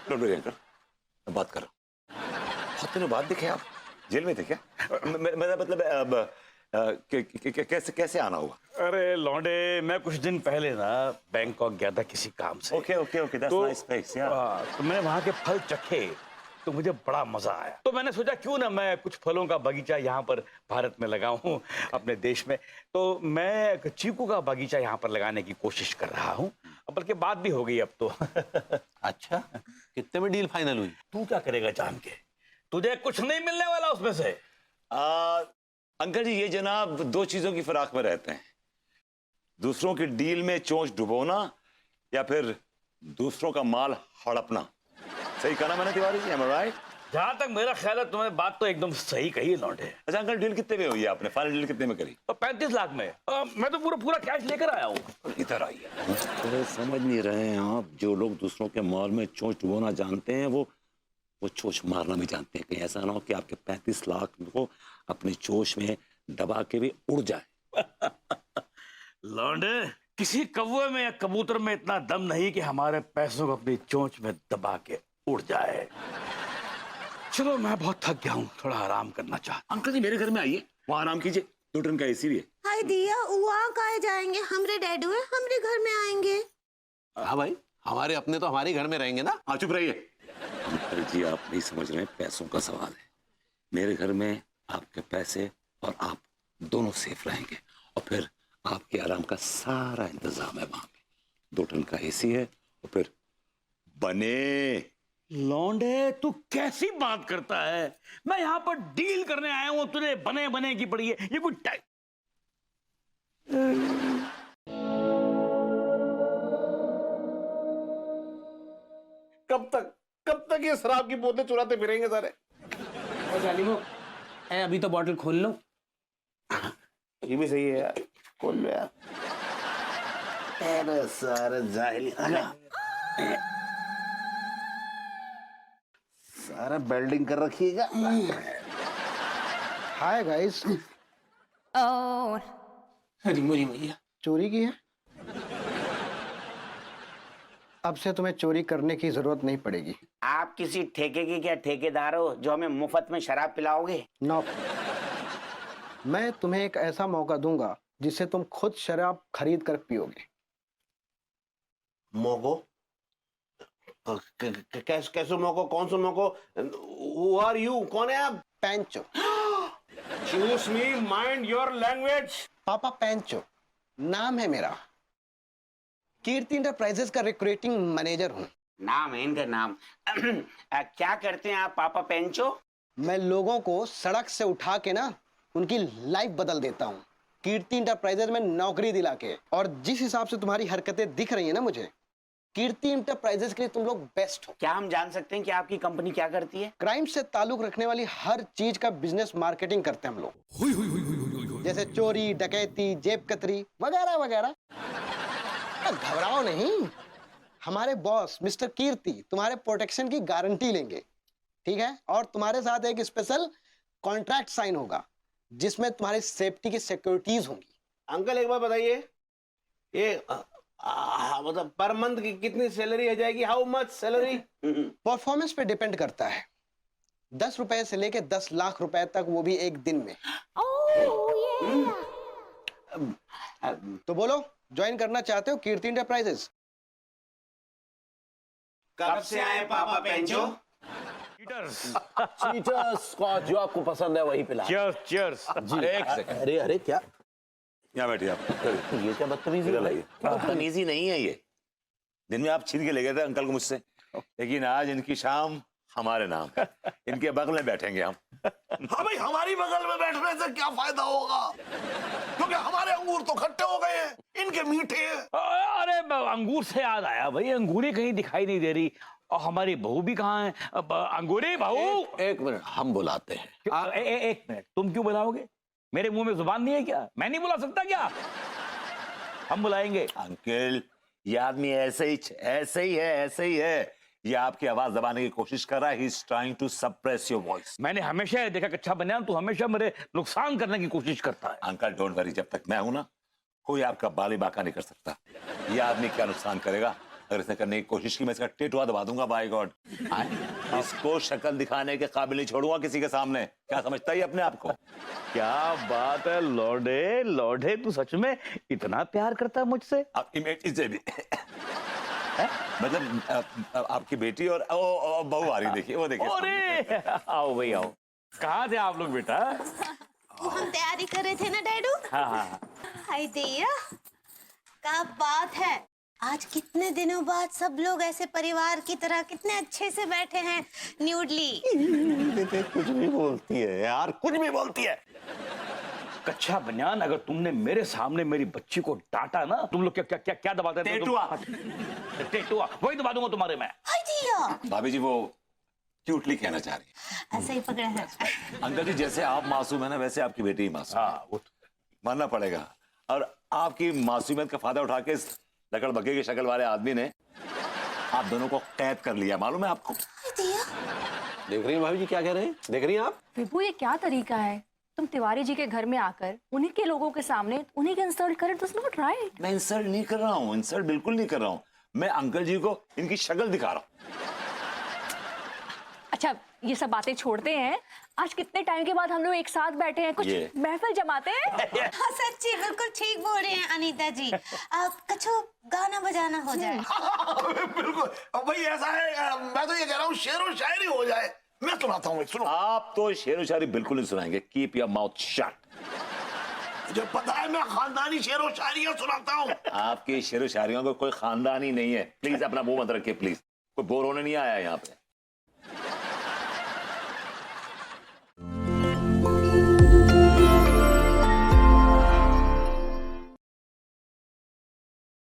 Don't worry uncle, मैं बात कर रहा हूँ। बहुत दिनों बाद दिखे आप, जेल में थे क्या? मेरा मतलब कैसे कैसे आना हुआ? अरे लौंडे, मैं कुछ दिन पहले ना बैंकॉक गया था किसी काम से। Okay okay okay, that's nice place यार। तो मैंने वहाँ के फल चखे तो मुझे बड़ा मजा आया। तो मैंने सोचा क्यों ना मैं कुछ फलों का बगीचा यहाँ पर भारत में लगाऊं, अपने देश में। तो मैं एक चीकू का बगीचा यहाँ पर लगाने की कोशिश कर रहा हूँ, बल्कि बात भी हो गई अब तो। अच्छा, कितने में डील फाइनल हुई? तू क्या करेगा जान के? तुझे कुछ नहीं मिलने वाला उसमें से। अंकल जी, ये जनाब दो चीजों की फिराक में रहते हैं, दूसरों की डील में चोंच डुबोना या फिर दूसरों का माल हड़पना। सही कहा ना मैंने तिवारी जी? राइट? जहां तक मेरा ख्याल है तुमने बात तो एकदम सही कही है लौंडे। अच्छा अंकल, डील कितने में हुई है? आपने फाइनल डील कितने में करी? तो 35 लाख में। मैं तो पूरा कैश लेकर आया हूँ। इधर आइए। तो समझ नहीं रहे हैं आप, जो लोग दूसरों के माल में चोंच डुबोना जानते हैं वो चोंच मारना भी जानते हैं। कहीं ऐसा ना हो कि आपके 35 लाख को अपनी चोंच में दबा के भी उड़ जाए। लौंडे, किसी कौवे में या कबूतर में इतना दम नहीं कि हमारे पैसों को अपनी चोंच में दबा के उड़ जाए। चलो, मैं बहुत थक गया हूँ, थोड़ा आराम करना चाहता। अंकल जी मेरे घर में आइए, वहाँ आराम कीजिए, 2 टन का एसी भी है। हाय दिया, वहाँ काहे जाएंगे? हमरे डैडू है, हमरे घर में आएंगे। हाँ भाई, हमारे अपने तो हमारे घर में रहेंगे ना। हाँ चुप रहिए। अंकल जी आप नहीं समझ रहे, पैसों का सवाल है। मेरे घर में आपके पैसे और आप दोनों सेफ रहेंगे, और फिर आपके आराम का सारा इंतजाम है वहां पे। 2 टन का एसी है, और फिर बने। लौंडे, तू कैसी बात करता है? मैं यहाँ पर डील करने आया हूँ, तुझे बने बने की पड़ी है। ये कोई कब तक ये शराब की बोतलें चुराते फिरेंगे सारे? अभी तो बॉटल खोल लो। ये भी सही है यार, खोल लो यार। अरे सारे जाहिल, सारा बेल्डिंग कर रखिएगा। Hi guys. अरे मुझे भैया, चोरी की है? अब से तुम्हें चोरी करने की जरूरत नहीं पड़ेगी। आप किसी ठेके के क्या ठेकेदार हो जो हमें मुफ्त में शराब पिलाओगे? नो, मैं तुम्हें एक ऐसा मौका दूंगा जिससे तुम खुद शराब खरीद कर पियोगे। मोको? कैसे मोको? कौन सा मोको? Who are you? कौन है आप? पैंचो। Choose me, mind your language. पापा पैंचो नाम है मेरा। कीर्ति इंटरप्राइजेस का रिक्रूटिंग मैनेजर हूँ। नाम है इनका नाम। क्या करते हैं आप पापा पेंचो? मैं लोगों को सड़क से उठा के ना उनकी लाइफ बदल देता हूँ, कीर्ति इंटरप्राइजेस में नौकरी दिला के। और जिस हिसाब से तुम्हारी हरकतें दिख रही है ना मुझे, कीर्ति इंटरप्राइजेस के लिए तुम लोग बेस्ट हो। क्या हम जान सकते हैं कि आपकी कंपनी क्या करती है? क्राइम से ताल्लुक रखने वाली हर चीज का बिजनेस मार्केटिंग करते हैं हम लोग, जैसे चोरी, डकैती, जेब कतरी वगैरह वगैरह। घबराओ नहीं, हमारे बॉस मिस्टर कीर्ति तुम्हारे प्रोटेक्शन की गारंटी लेंगे, ठीक है? और तुम्हारे साथ एक स्पेशल कॉन्ट्रैक्ट साइन होगा जिसमें तुम्हारी सेफ्टी की सिक्योरिटीज होंगी। अंकल एक बार बताइए, ये मतलब पर मंथ की कितनी सैलरी आ जाएगी? How much salary? परफॉर्मेंस पे डिपेंड करता है। 10 रुपए से लेके 10 लाख रुपए तक, वो भी एक दिन में। तो बोलो, ज्वाइन करना चाहते हो कीर्ति इंटरप्राइजेस? कब से आए पापा पेंचो? चीटर्स स्कॉच, जो आपको पसंद है वही पिला। Cheers, cheers. एक सेकंड, अरे अरे क्या, यहाँ बैठिए आप। ये क्या बदतमीजी है? बदतमीजी नहीं है ये। दिन में आप छीन के ले गए थे अंकल को मुझसे, लेकिन आज इनकी शाम हमारे नाम। इनके बगल में बैठेंगे हम। हाँ भाई, हमारी बगल में बैठने से क्या फायदा होगा? क्योंकि हमारे अंगूर तो खट्टे हो गए हैं, इनके मीठे हैं। अरे अंगूर से याद आया भाई, अंगूरी कहीं दिखाई नहीं दे रही, और हमारी बहू भी कहाँ है? अंगूरी बहू। एक मिनट, हम बुलाते हैं। एक मिनट, तुम क्यों बुलाओगे? मेरे मुंह में जुबान नहीं है क्या? मैं नहीं बुला सकता क्या? हम बुलाएंगे। अंकल, ये आदमी ऐसे ही है। ये आपकी आवाज दबाने की कोशिश कर रहा है। He is trying to suppress your voice. मैंने हमेशा देखा कि अच्छा बनियान तू हमेशा मेरे नुकसान करने की कोशिश करता है। अंकल डोंट वरी, जब तक मैं हूं ना, कोई आपका बाली बाका नहीं कर सकता। ये आदमी क्या नुकसान करेगा अगर इसने करने की कोशिश की मैं इसका टेटुआ दबा दूंगा बाय गॉड। इसको शक्ल दिखाने के काबिल नहीं छोड़ूंगा किसी के सामने। क्या समझता है अपने आप को? क्या बात है लौंडे, लौंडे तू सच में इतना प्यार करता है मुझसे? आप इसे भी मतलब आपकी बेटी और बहू आ रही, देखिए वो देखिए। अरे आओ भाई आओ। कहाँ थे आप लोग बेटा? वो हम तैयारी कर रहे थे ना डैडू। हाँ। हाय दैया, क्या बात है। आज कितने दिनों बाद सब लोग ऐसे परिवार की तरह कितने अच्छे से बैठे हैं न्यूडली। कुछ भी बोलती है यार, कुछ भी बोलती है। कच्चा बनियान, अगर तुमने मेरे सामने मेरी बच्ची को डांटा ना, तुम लोग क्या क्या क्या क्या दबाते थे? टेटुआ। टेटुआ वही दबा दूंगा तुम्हारे में। हाय दैया, भाभी जी वो क्यूटली कहना चाह रही है। ऐसे ही पकड़ा है। अंकल जी जैसे आप मासूम है ना, वैसे आपकी बेटी ही मासूम है। हाँ वो मानना पड़ेगा। और आपकी मासूमियत का फायदा उठा के इस लकड़बग्गे की शक्ल वाले आदमी ने आप दोनों को कैद कर लिया, मालूम है आपको? हाय दैया, देख रही हैं भाभी जी क्या कह रहे हैं? देख रही हैं आप? विभू, ये क्या तरीका है? तुम तिवारी जी के घर में आकर उन्हीं के लोगों के सामने उन्हीं के इंसल्ट करे, तो नॉट राइट। मैं इंसल्ट नहीं कर रहा हूँ, इंसल्ट बिल्कुल नहीं कर रहा हूँ। मैं अंकल जी को इनकी शक्ल दिखा रहा हूँ। अच्छा, ये सब बातें छोड़ते हैं। आज कितने टाइम के बाद हम लोग एक साथ बैठे हैं, कुछ ये। महफिल जमाते हैं। हाँ सच्ची बिल्कुल ठीक बोल रहे हैं अनीता जी। कछो गाना बजाना हो जाए। बिल्कुल भाई ऐसा है, मैं तो ये कह रहा हूँ शेरो शायरी हो जाए। मैं सुनाता हूँ, सुनो। आप तो शेर व शायरी बिल्कुल नहीं सुनाएंगे। Keep your mouth shut. मुझे पता है मैं खानदानी शेरो शायरियां सुनाता हूँ। आपकी शेर व शायरियों को कोई खानदान ही नहीं है। प्लीज अपना मुंह मत रखिए प्लीज। कोई बोर होने नहीं आया यहाँ पे।